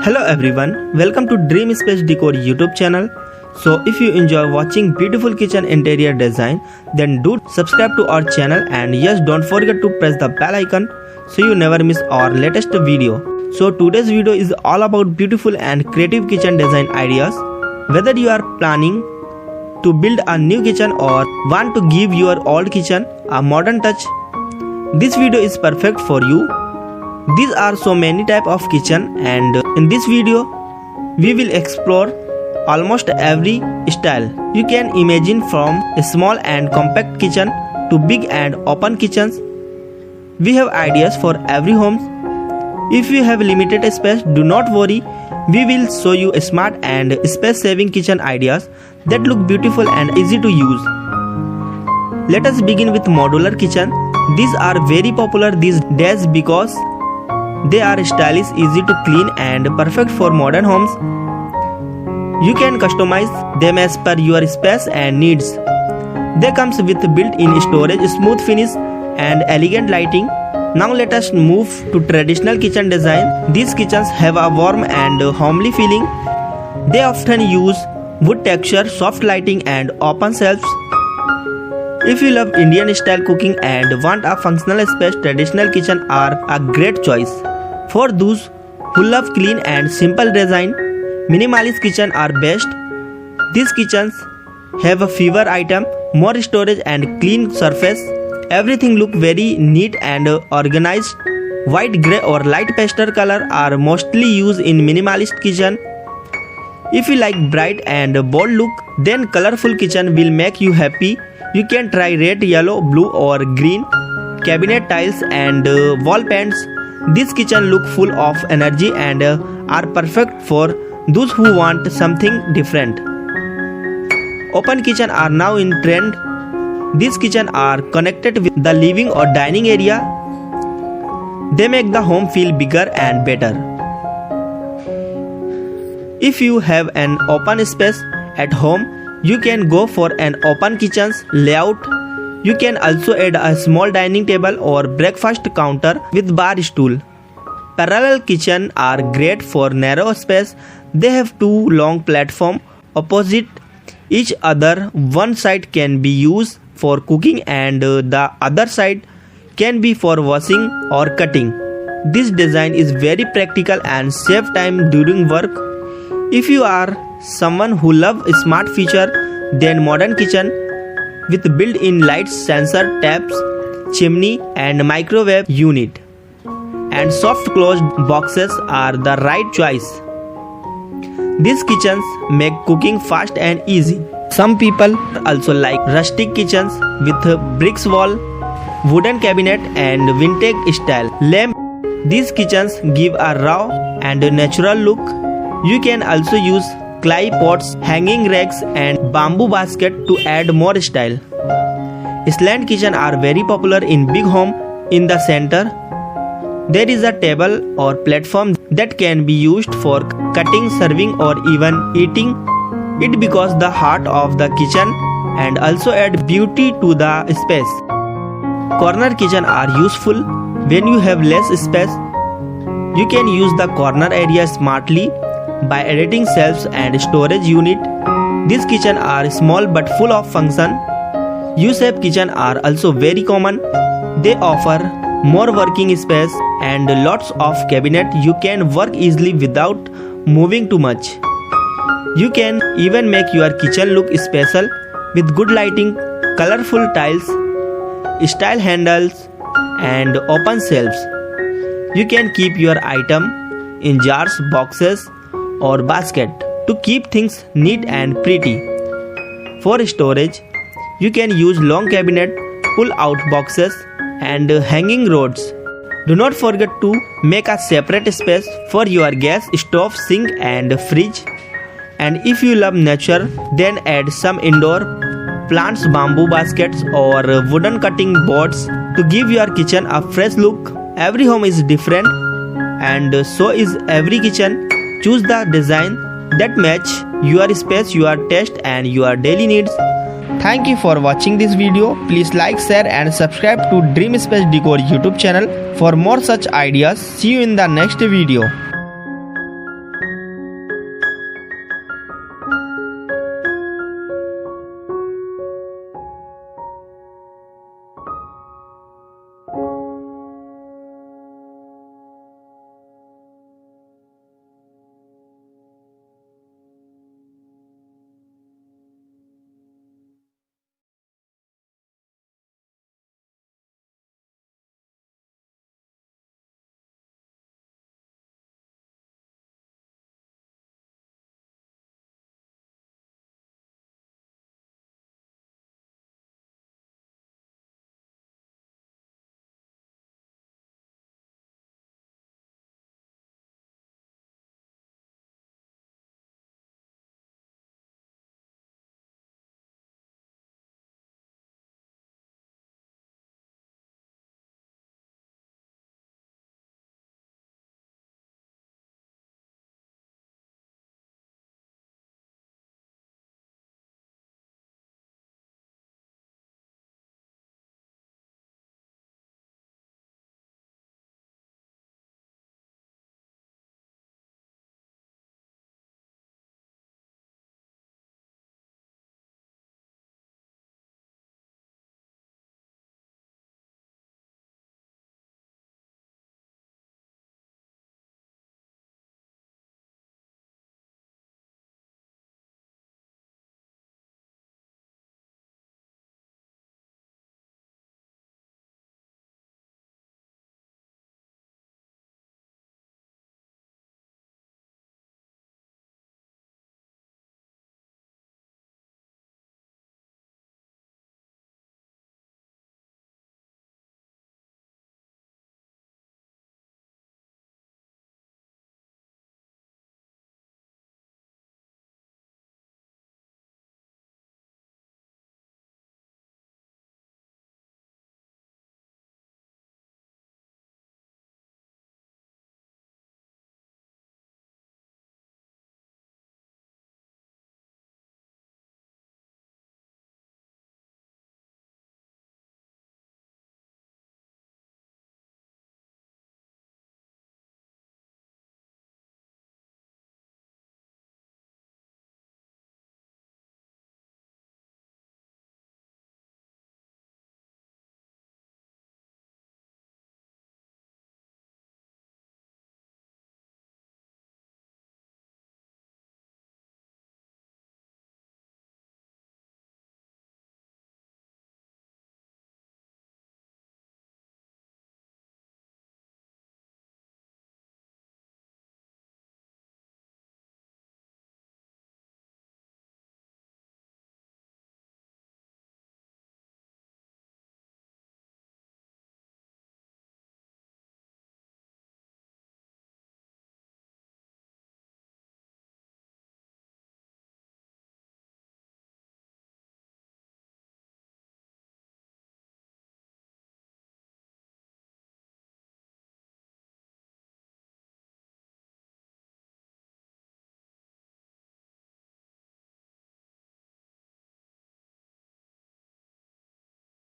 Hello everyone, welcome to Dream Space Decor YouTube channel. So if you enjoy watching beautiful kitchen interior design, then do subscribe to our channel, and yes, don't forget to press the bell icon so you never miss our latest video. So today's video is all about beautiful and creative kitchen design ideas. Whether you are planning to build a new kitchen or want to give your old kitchen a modern touch, this video is perfect for you. These are so many types of kitchen, and in this video we will explore almost every style you can imagine, from a small and compact kitchen to big and open kitchens. We have ideas for every home. If you have limited space, do not worry, we will show you smart and space saving kitchen ideas that look beautiful and easy to use. Let us begin with modular kitchen. These are very popular these days because they are stylish, easy to clean and perfect for modern homes. You can customize them as per your space and needs. They comes with built-in storage, smooth finish and elegant lighting. Now let us move to traditional kitchen design. These kitchens have a warm and homely feeling. They often use wood texture, soft lighting and open shelves. If you love Indian style cooking and want a functional space, traditional kitchen are a great choice. For those who love clean and simple design, minimalist kitchen are best. These kitchens have a fewer item, more storage and clean surface. Everything look very neat and organized. White, grey or light pastel color are mostly used in minimalist kitchen. If you like bright and bold look, then colorful kitchen will make you happy. You can try red, yellow, blue or green cabinet tiles and wall paints. This kitchen look full of energy and are perfect for those who want something different. Open kitchen are now in trend. These kitchen are connected with the living or dining area. They make the home feel bigger and better. If you have an open space at home, you can go for an open kitchen's layout. You can also add a small dining table or breakfast counter with bar stool. Parallel kitchen are great for narrow space. They have two long platforms opposite each other. One side can be used for cooking and the other side can be for washing or cutting. This design is very practical and save time during work. If you are someone who loves a smart feature, then modern kitchen with built-in lights, sensor taps, chimney and microwave unit and soft closed boxes are the right choice. These kitchens make cooking fast and easy. Some people also like rustic kitchens with bricks wall, wooden cabinet and vintage style lamp. These kitchens give a raw and natural look. You can also use clay pots, hanging racks and bamboo basket to add more style. Slant kitchen are very popular in big home. In the center, there is a table or platform that can be used for cutting, serving or even eating. It becomes the heart of the kitchen and also add beauty to the space. Corner kitchen are useful when you have less space. You can use the corner area smartly by adding shelves and storage unit. These kitchen are small but full of function. U-shaped kitchen are also very common. They offer more working space and lots of cabinet. You can work easily without moving too much. You can even make your kitchen look special with good lighting, colorful tiles, style handles and open shelves. You can keep your item in jars, boxes or basket to keep things neat and pretty. For storage, you can use long cabinet, pull out boxes and hanging rods. Do not forget to make a separate space for your gas, stove, sink and fridge. And if you love nature, then add some indoor plants, bamboo baskets or wooden cutting boards to give your kitchen a fresh look. Every home is different and so is every kitchen. Choose the design that match your space, your taste and your daily needs. Thank you for watching this video. Please like, share and subscribe to Dream Space Decor YouTube channel for more such ideas. See you in the next video.